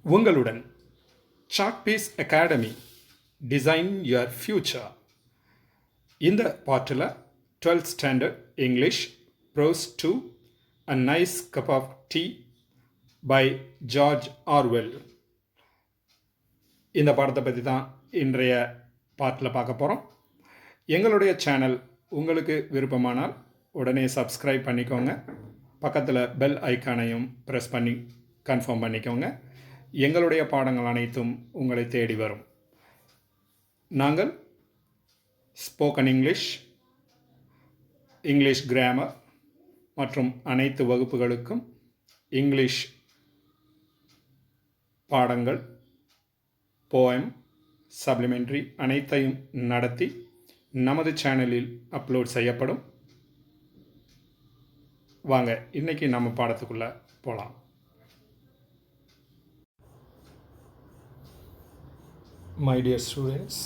உங்களுடன் Chalkpiece Academy design your future. இந்த பாட்டில் 12th standard English prose 2 a nice cup of tea by George Orwell. இந்த பாடத்தை பற்றி தான் இன்றைய பாட்டில் பார்க்க போகிறோம். எங்களுடைய சேனல் உங்களுக்கு விருப்பமானால் உடனே சப்ஸ்கிரைப் பண்ணிக்கோங்க. பக்கத்தில் பெல் ஐக்கானையும் ப்ரெஸ் பண்ணி கன்ஃபார்ம் பண்ணிக்கோங்க. எங்களுடைய பாடங்கள் அனைத்தும் உங்களை தேடி வரும். நாங்கள் ஸ்போக்கன் இங்கிலீஷ், இங்கிலீஷ் கிராமர் மற்றும் அனைத்து வகுப்புகளுக்கும் இங்கிலீஷ் பாடங்கள், போயம், சப்ளிமெண்ட்ரி அனைத்தையும் நடத்தி நமது சேனலில் அப்லோட் செய்யப்படும். வாங்க இன்றைக்கி நம்ம பாடத்துக்குள்ளே போகலாம். மை டியர் ஸ்டூடெண்ட்ஸ்,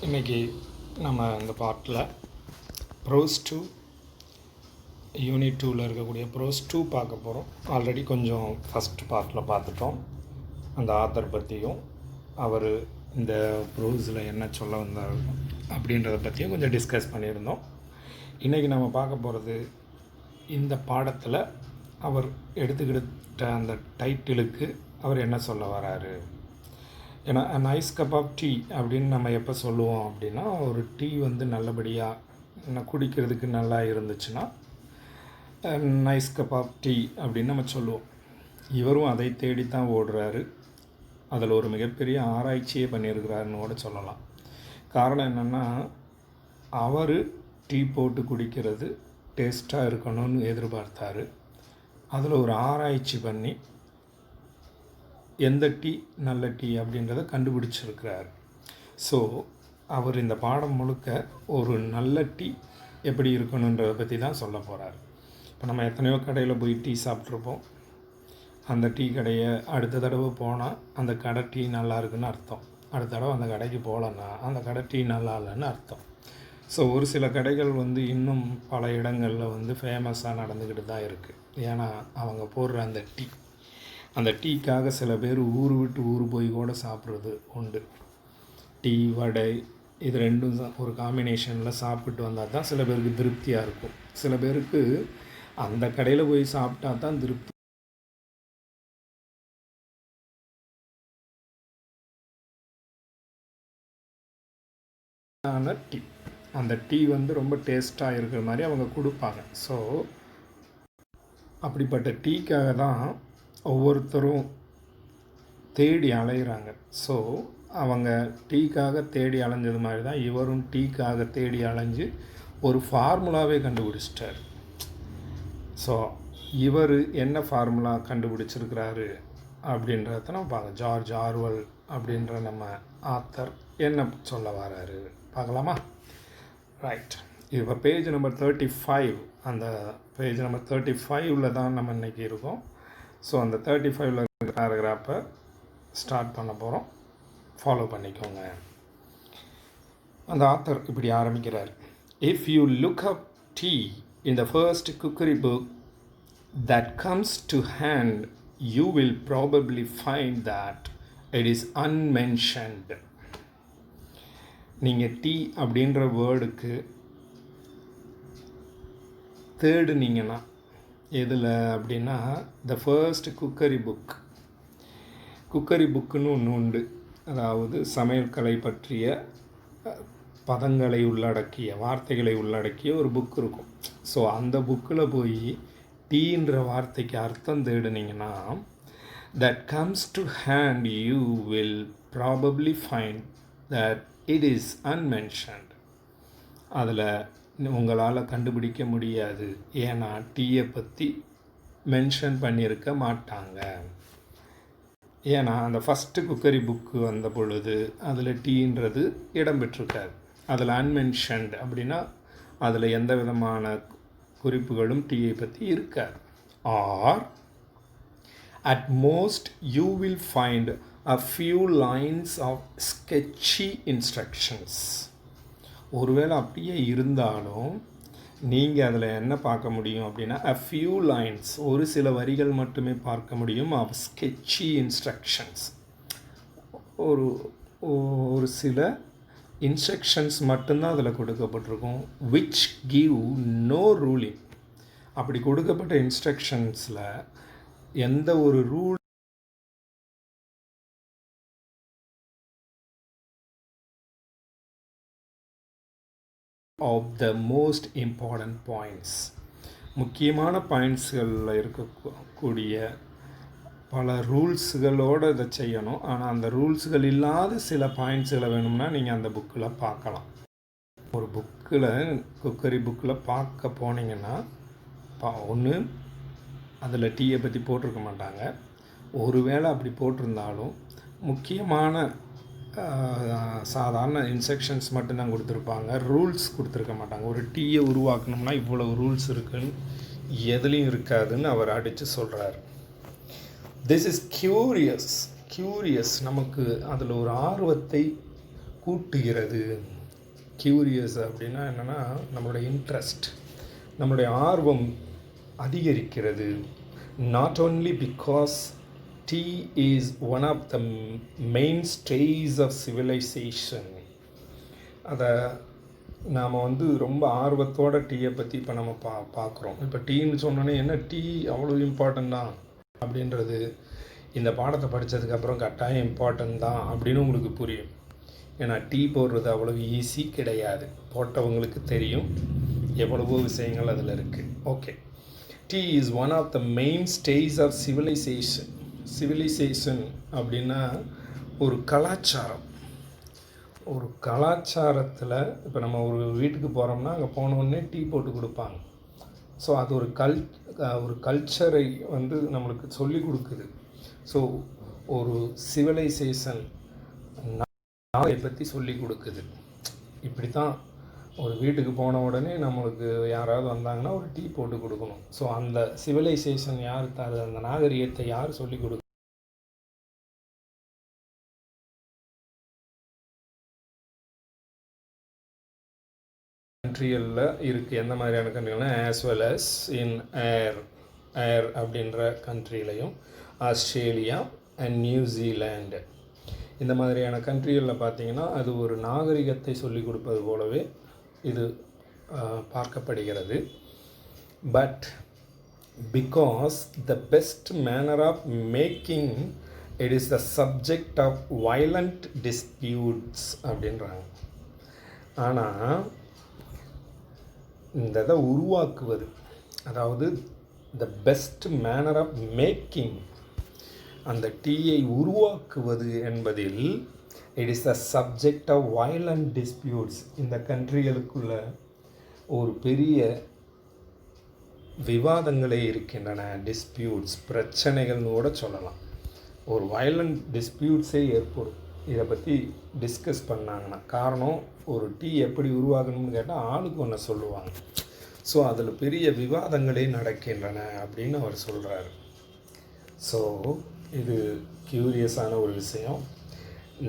இன்றைக்கி நம்ம இந்த பாட்டில் ப்ரோஸ் 2 யூனிட் 2ல் இருக்கக்கூடிய ப்ரோஸ் 2 பார்க்க போகிறோம். ஆல்ரெடி கொஞ்சம் ஃபஸ்ட் பார்ட்டில் பார்த்துட்டோம். அந்த ஆத்தர் பற்றியும் அவர் இந்த ப்ரோஸில் என்ன சொல்ல வந்தார் அப்படின்றத பற்றியும் கொஞ்சம் டிஸ்கஸ் பண்ணியிருந்தோம். இன்றைக்கி நம்ம பார்க்க போகிறது இந்த பாடத்தில் அவர் எடுத்துக்கிட்ட அந்த டைட்டிலுக்கு அவர் என்ன சொல்ல வராரு. ஏன்னா நைஸ் கப் ஆஃப் டீ அப்படின்னு நம்ம எப்போ சொல்லுவோம் அப்படின்னா, ஒரு டீ வந்து நல்லபடியாக குடிக்கிறதுக்கு நல்லா இருந்துச்சுன்னா நைஸ் கப் ஆஃப் டீ அப்படின்னு நம்ம சொல்லுவோம். இவரும் அதை தேடித்தான் ஓடுறாரு. அதில் ஒரு மிகப்பெரிய ஆராய்ச்சியே பண்ணியிருக்கிறாருன்னு கூட சொல்லலாம். காரணம் என்னென்னா, அவர் டீ போட்டு குடிக்கிறது டேஸ்ட்டாக இருக்கணும்னு எதிர்பார்த்தாரு. அதில் ஒரு ஆராய்ச்சி பண்ணி எந்த டீ நல்ல டீ அப்படின்றத கண்டுபிடிச்சிருக்கிறார். ஸோ அவர் இந்த பாடம் முழுக்க ஒரு நல்ல டீ எப்படி இருக்கணுன்றதை பற்றி தான் சொல்ல போகிறார். இப்போ நம்ம எத்தனையோ கடையில் போய் டீ சாப்பிட்ருப்போம். அந்த டீ கடையை அடுத்த தடவை போனால் அந்த கடை டீ நல்லா இருக்குன்னு அர்த்தம். அடுத்த தடவை அந்த கடைக்கு போகலன்னா அந்த கடை டீ நல்லா இல்லைன்னு அர்த்தம். ஸோ ஒரு சில கடைகள் வந்து இன்னும் பல இடங்களில் வந்து ஃபேமஸாக நடந்துக்கிட்டு தான் இருக்குது. ஏன்னா அவங்க போடுற அந்த டீக்காக சில பேர் ஊர் விட்டு ஊர் போய் கூட சாப்பிட்றது உண்டு. டீ, வடை இது ரெண்டும் ஒரு காம்பினேஷனில் சாப்பிட்டு வந்தால் தான் சில பேருக்கு திருப்தியாக இருக்கும். சில பேருக்கு அந்த கடையில் போய் சாப்பிட்டா தான் திருப்தி. டீ, அந்த டீ வந்து ரொம்ப டேஸ்ட்டாக இருக்கிற மாதிரி அவங்க கொடுப்பாங்க. ஸோ அப்படிப்பட்ட டீக்காக தான் ஒவ்வொருத்தரும் தேடி அலைகிறாங்க. ஸோ அவங்க டீக்காக தேடி அலைஞ்சது மாதிரி தான் இவரும் டீக்காக தேடி அலைஞ்சு ஒரு ஃபார்முலாவே கண்டுபிடிச்சிட்டார். ஸோ இவர் என்ன ஃபார்முலா கண்டுபிடிச்சிருக்கிறாரு அப்படின்றத நம்ம பார்க்க. ஜார்ஜ் ஆர்வெல் அப்படின்ற நம்ம ஆத்தர் என்ன சொல்ல வராரு பார்க்கலாமா? ரைட். இப்போ பேஜ் நம்பர் 35, அந்த பேஜ் நம்பர் 35ல் தான் நம்ம இன்றைக்கி இருக்கோம். ஸோ அந்த 35ல் இருக்கிற பேராகிராஃபை ஸ்டார்ட் பண்ண போகிறோம். ஃபாலோ பண்ணிக்கோங்க. அந்த ஆத்தர் இப்படி ஆரம்பிக்கிறார். If you look up tea in the first cookery book that comes to hand you will probably find that it is unmentioned. நீங்கள் டீ அப்படின்ற வேர்டுக்கு தேடுனீங்கன்னா எதில் அப்படின்னா, த ஃபர்ஸ்ட் குக்கரி புக்குன்னு ஒன்று உண்டு. அதாவது சமையல் பற்றிய பதங்களை உள்ளடக்கிய, வார்த்தைகளை உள்ளடக்கிய ஒரு புக் இருக்கும். ஸோ அந்த புக்கில் போய் டீன்ற வார்த்தைக்கு அர்த்தம் தேடுனீங்கன்னா, that comes to hand you will probably find that it is unmentioned. அதில் உங்களால் கண்டுபிடிக்க முடியாது. ஏன்னா டீயை பற்றி மென்ஷன் பண்ணியிருக்க மாட்டாங்க. ஏன்னா அந்த ஃபஸ்ட்டு குக்கரி புக்கு வந்த பொழுது அதில் டீன்றது இடம்பெற்றிருக்காது. அதில் அன்மென்ஷன்ட் அப்படின்னா அதில் எந்த விதமான குறிப்புகளும் டீயை பற்றி இருக்காது. Or at most you will find a few lines of sketchy instructions. ஒருவேளை அப்படியே இருந்தாலும் நீங்கள் அதில் என்ன பார்க்க முடியும் அப்படின்னா a few lines, ஒரு சில வரிகள் மட்டுமே பார்க்க முடியும் of sketchy instructions. ஒரு சில இன்ஸ்ட்ரக்ஷன்ஸ் மட்டும்தான் அதில் கொடுக்கப்பட்டிருக்கும். which give no ruling. அப்படி கொடுக்கப்பட்ட இன்ஸ்ட்ரக்ஷன்ஸில் எந்த ஒரு rule of the most important points, முக்கியமான பாயிண்ட்ஸ்களில் இருக்கக்கூடிய பல ரூல்ஸுகளோடு இதை செய்யணும். ஆனால் அந்த ரூல்ஸுகள் இல்லாத சில பாயிண்ட்ஸுகளை வேணும்னா நீங்கள் அந்த புக்கில் பார்க்கலாம். ஒரு புக்கில் குக்கரி புக்கில் பார்க்க போனீங்கன்னா ஒன்று அதில் டீயை பற்றி போட்டிருக்க மாட்டாங்க. ஒருவேளை அப்படி போட்டிருந்தாலும் முக்கியமான சாதாரண இன்ஸ்ட்ரக்ஷன்ஸ் மட்டும்தான் கொடுத்துருப்பாங்க. ரூல்ஸ் கொடுத்துருக்க மாட்டாங்க. ஒரு டீயை உருவாக்கணும்னா இவ்வளவு ரூல்ஸ் இருக்குன்னு எதுலேயும் இருக்காதுன்னு அவர் அடித்து சொல்கிறார். திஸ் இஸ் க்யூரியஸ் நமக்கு அதில் ஒரு ஆர்வத்தை கூட்டுகிறது. க்யூரியஸ் அப்படின்னா என்னென்னா நம்மளுடைய இன்ட்ரெஸ்ட், நம்மளுடைய ஆர்வம் அதிகரிக்கிறது. Not only because tea is one of the mainstays of civilization. அதை நாம் ரொம்ப ஆர்வத்தோட டீயை பற்றி இப்போ நம்ம பார்க்குறோம். இப்போ டீன்னு சொன்னோன்னே என்ன டீ அவ்வளோ இம்பார்ட்டன்ட் தான் அப்படின்றது இந்த பாடத்தை படித்ததுக்கப்புறம் கட்டாயம் இம்பார்ட்டன்ட் தான் அப்படின்னு உங்களுக்கு புரியும். ஏன்னா டீ போடுறது அவ்வளோ ஈஸி கிடையாது. போட்டவங்களுக்கு தெரியும் எவ்வளவோ விஷயங்கள் அதில் இருக்குது. Okay, tea is one of the mainstays of civilization. Civilization அப்படின்னா ஒரு கலாச்சாரம். ஒரு கலாச்சாரத்தில் இப்போ நம்ம ஒரு வீட்டுக்கு போகிறோம்னா அங்கே போனோடனே டீ போட்டு கொடுப்பாங்க. ஸோ அது ஒரு கல்ச்சரை நம்மளுக்கு சொல்லி கொடுக்குது. ஸோ ஒரு சிவிலைசேஷன் நாளை பற்றி சொல்லி கொடுக்குது. இப்படி தான் ஒரு வீட்டுக்கு போன உடனே நம்மளுக்கு யாராவது வந்தாங்கன்னா ஒரு டீ போட்டு கொடுக்கணும். ஸோ அந்த சிவிலைசேஷன் யார் தருது, அந்த நாகரிகத்தை யார் சொல்லிக் கொடுக்கு கண்ட்ரிகளில் இருக்குது. எந்த மாதிரியான கண்ட்ரிகள்னா ஆஸ் வெல் அஸ் இன் ஏர் அப்படின்ற கண்ட்ரிலையும், ஆஸ்திரேலியா அண்ட் நியூசிலாண்டு இந்த மாதிரியான கண்ட்ரிகளில் பார்த்திங்கன்னா அது ஒரு நாகரிகத்தை சொல்லிக் கொடுப்பது போலவே இது பார்க்கப்படுகிறது. But because the best manner of making it is the subject of violent disputes அப்படின்றாங்க. ஆனால் இந்த இதை உருவாக்குவது, அதாவது the best manner of making, அந்த டீயை உருவாக்குவது என்பதில் it is the subject of violent disputes. இந்த கண்ட்ரிகளுக்குள்ள ஒரு பெரிய விவாதங்களே இருக்கின்றன. டிஸ்பியூட்ஸ், பிரச்சனைகள்னு கூட சொல்லலாம். ஒரு வயலண்ட் டிஸ்பியூட்ஸே ஏற்படும் இதை பற்றி டிஸ்கஸ் பண்ணாங்கன்னா. காரணம், ஒரு டீ எப்படி உருவாகணும்னு கேட்டால் ஆளுக்கு ஒன்று சொல்லுவாங்க. ஸோ அதில் பெரிய விவாதங்களே நடக்கின்றன அப்படின்னு அவர் சொல்கிறாரு. ஸோ இது க்யூரியஸான ஒரு விஷயம்,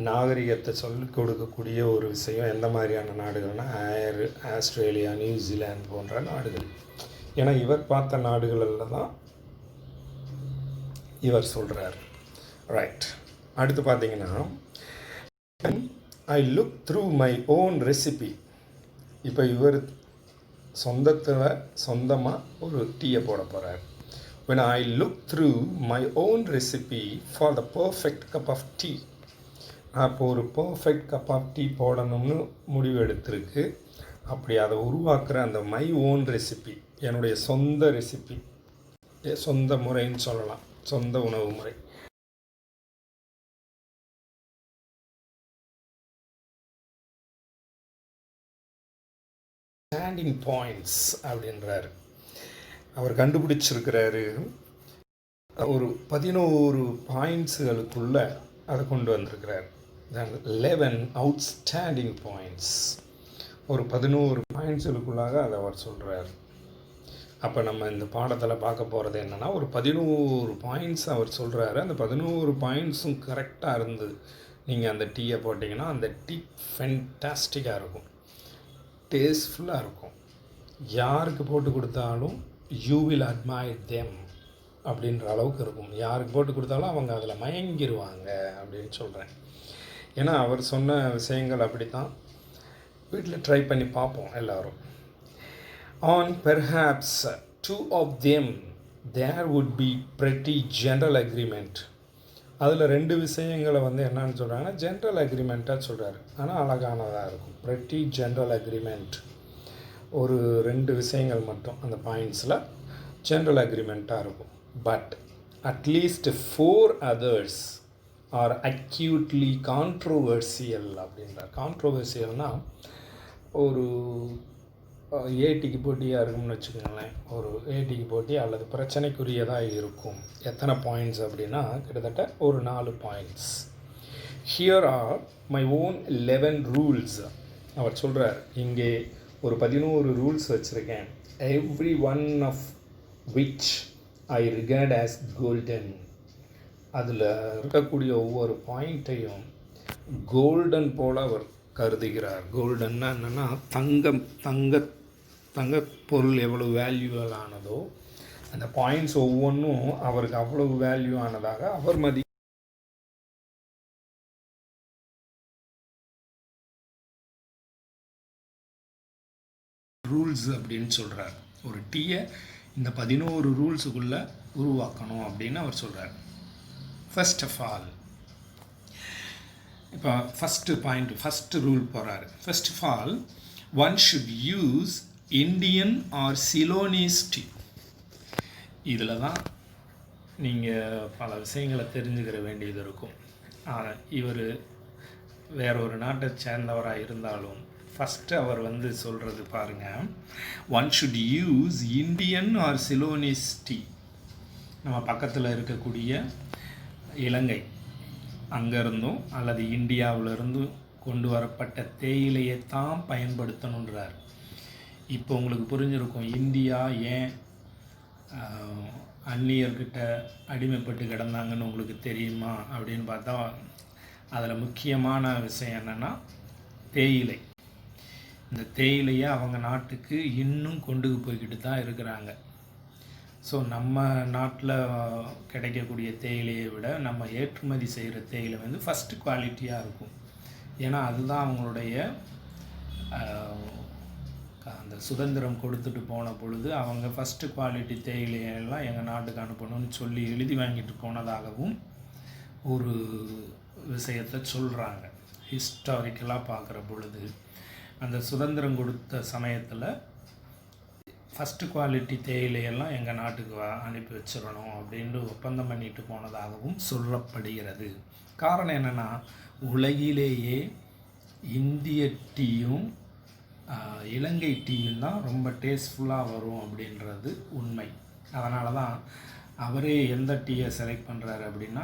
நாகரிகத்தை சொல்லிக் கொடுக்கக்கூடிய ஒரு விஷயம். எந்த மாதிரியான நாடுகள்னால் ஆஸ்திரேலியா, நியூசிலாந்து போன்ற நாடுகள். ஏன்னா இவர் பார்த்த நாடுகளில் தான் இவர் சொல்கிறார். ரைட், அடுத்து பார்த்தீங்கன்னா I look through my own recipe. இப்போ இவர் சொந்தமாக ஒரு டீயை போட போகிறார். when I look through my own recipe for the perfect cup of tea. அப்போ ஒரு பர்ஃபெக்ட் கப் ஆஃப் டீ போடணும்னு முடிவு எடுத்திருக்கு. அப்படி அதை உருவாக்குற அந்த மை ஓன் ரெசிபி, என்னுடைய சொந்த ரெசிபி, சொந்த முறைன்னு சொல்லலாம், சொந்த உணவு முறை. ஸ்டாண்டிங் பாயிண்ட்ஸ் அப்படின்றாரு. அவர் கண்டுபிடிச்சிருக்கிறாரு. ஒரு 11 பாயிண்ட்ஸுகளுக்குள்ளே அதை கொண்டு வந்திருக்கிறார். 11 அவுட்ஸ்டாண்டிங் பாயிண்ட்ஸ். ஒரு 11 பாயிண்ட்ஸுகளுக்குள்ளாக அதை அவர் சொல்கிறார். அப்போ நம்ம இந்த பாடத்தில் பார்க்க போகிறது என்னென்னா, ஒரு 11 பாயிண்ட்ஸ் அவர் சொல்கிறாரு. அந்த 11 பாயிண்ட்ஸும் கரெக்டாக இருந்து நீங்கள் அந்த டீயை போட்டிங்கன்னா அந்த டீ ஃபென்டாஸ்டிக்காக இருக்கும், டேஸ்ட்ஃபுல்லாக இருக்கும். யாருக்கு போட்டு கொடுத்தாலும் யூ வில் அட்மையர் தெம் அப்படின்ற அளவுக்கு இருக்கும். யாருக்கு போட்டு கொடுத்தாலும் அவங்க அதில் மயங்கிடுவாங்க அப்படின்னு சொல்கிறேன். ஏன்னா அவர் சொன்ன விஷயங்கள் அப்படி தான். வீட்டில் ட்ரை பண்ணி பார்ப்போம் எல்லோரும். On perhaps 2 of them there would be pretty general agreement. அதில் 2 விஷயங்களை என்னன்னு சொல்கிறாங்கன்னா ஜென்ரல் அக்ரிமெண்ட்டாக சொல்கிறாரு. ஆனால் அழகானதாக இருக்கும். pretty general agreement. ஒரு 2 விஷயங்கள் மட்டும் அந்த பாயிண்ட்ஸில் ஜென்ரல் அக்ரிமெண்ட்டாக இருக்கும். But at least 4 others R அக்யூட்லி controversial அப்படின்றார். கான்ட்ரோவர்சியல்னால் ஒரு ஏடிக்கு போட்டியாக இருக்கும்னு வச்சுக்கோங்களேன். ஒரு ஏடிக்கு போட்டி அல்லது பிரச்சனைக்குரியதாக இருக்கும். எத்தனை பாயிண்ட்ஸ் அப்படின்னா கிட்டத்தட்ட ஒரு 4 points. Here are my own 11 rules. அவர் சொல்கிறார், இங்கே ஒரு 11 ரூல்ஸ் வச்சுருக்கேன். Every one of which I regard as golden. அதில் இருக்கக்கூடிய ஒவ்வொரு பாயிண்ட்டையும் கோல்டன் போல் அவர் கருதுகிறார். கோல்டன்னா என்னென்னா தங்க பொருள் எவ்வளவு வேல்யூவலானதோ அந்த பாயிண்ட்ஸ் ஒவ்வொன்றும் அவருக்கு அவ்வளவு வேல்யூ ஆனதாக அவர் ரூல்ஸ் அப்படின்னு சொல்கிறார். ஒரு டீயை இந்த 11 ரூல்ஸுக்குள்ளே உருவாக்கணும் அப்படின்னு அவர் சொல்கிறார். ஃபர்ஸ்ட் ஆஃப் ஆல் இப்போ ஃபஸ்ட்டு ரூல் போகிறாரு. First of all one should use Indian or Ceylonese tea. இதில் தான் நீங்கள் பல விஷயங்களை தெரிஞ்சுக்கிற வேண்டியது இருக்கும். இவர் வேற ஒரு நாட்டை சேர்ந்தவராக இருந்தாலும் ஃபஸ்ட்டு அவர் சொல்கிறது பாருங்கள், one should use Indian or Ceylonese tea. நம்ம பக்கத்தில் இருக்கக்கூடிய இலங்கை அங்கேருந்தும் அல்லது இந்தியாவிலிருந்தும் கொண்டு வரப்பட்ட தேயிலையை தான் பயன்படுத்தணுன்றார். இப்போ உங்களுக்கு புரிஞ்சிருக்கும் இந்தியா ஏன் அந்நியர்கிட்ட அடிமைப்பட்டு கிடந்தாங்கன்னு உங்களுக்கு தெரியுமா அப்படின்னு பார்த்தா அதில் முக்கியமான விஷயம் என்னென்னா தேயிலை. இந்த தேயிலையை அவங்க நாட்டுக்கு இன்னும் கொண்டு போய்கிட்டு தான் இருக்கிறாங்க. ஸோ நம்ம நாட்டில் கிடைக்கக்கூடிய தேயிலையை விட நம்ம ஏற்றுமதி செய்கிற தேயிலை ஃபஸ்ட்டு குவாலிட்டியாக இருக்கும். ஏன்னா அதுதான் அவங்களுடைய அந்த சுதந்திரம் கொடுத்துட்டு போன பொழுது அவங்க ஃபஸ்ட்டு குவாலிட்டி தேயிலையெல்லாம் எங்கள் நாட்டுக்கு அனுப்பணும்னு சொல்லி எழுதி வாங்கிட்டு போனதாகவும் ஒரு விஷயத்தை சொல்கிறாங்க. ஹிஸ்டாரிக்கலாக பார்க்குற பொழுது அந்த சுதந்திரம் கொடுத்த சமயத்தில் ஃபஸ்ட்டு குவாலிட்டி தேயிலையெல்லாம் எங்கள் நாட்டுக்கு அனுப்பி வச்சிடணும் அப்படின்ட்டு ஒப்பந்தம் பண்ணிட்டு போனதாகவும் சொல்லப்படுகிறது. காரணம் என்னென்னா உலகிலேயே இந்திய டீயும் இலங்கை டீயும் தான் ரொம்ப டேஸ்ட்ஃபுல்லாக வரும் அப்படின்றது உண்மை. அதனால தான் அவரே எந்த டீயை செலக்ட் பண்ணுறாரு அப்படின்னா